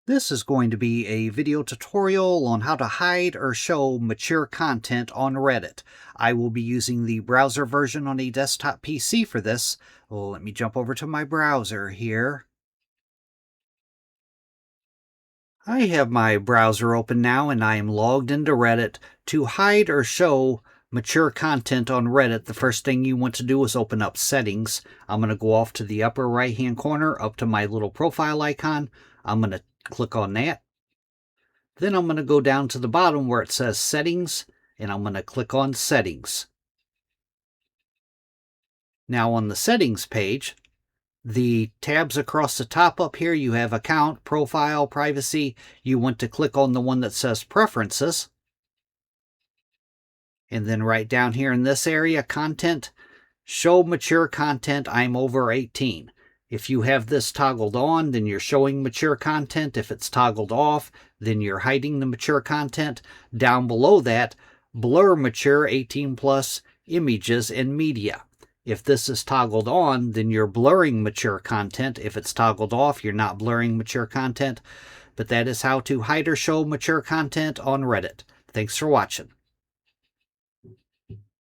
This is going to be a video tutorial on how to hide or show mature content on Reddit. I will be using the browser version on a desktop PC for this. Well, let me jump over to my browser here. I have my browser open now and I am logged into Reddit. To hide or show mature content on Reddit, the first thing you want to do is open up Settings. I'm going to go off to the upper right hand corner up to my little profile icon. I'm going to click on that. Then I'm going to go down to the bottom where it says Settings, and I'm going to click on Settings. Now on the Settings page, the tabs across the top up here, you have Account, Profile, Privacy. You want to click on the one that says Preferences. And then right down here in this area, Content, Show Mature Content, I'm over 18. If you have this toggled on, then you're showing mature content. If it's toggled off, then you're hiding the mature content. Down below that, blur mature 18 plus images and media. If this is toggled on, then you're blurring mature content. If it's toggled off, you're not blurring mature content. But that is how to hide or show mature content on Reddit. Thanks for watching.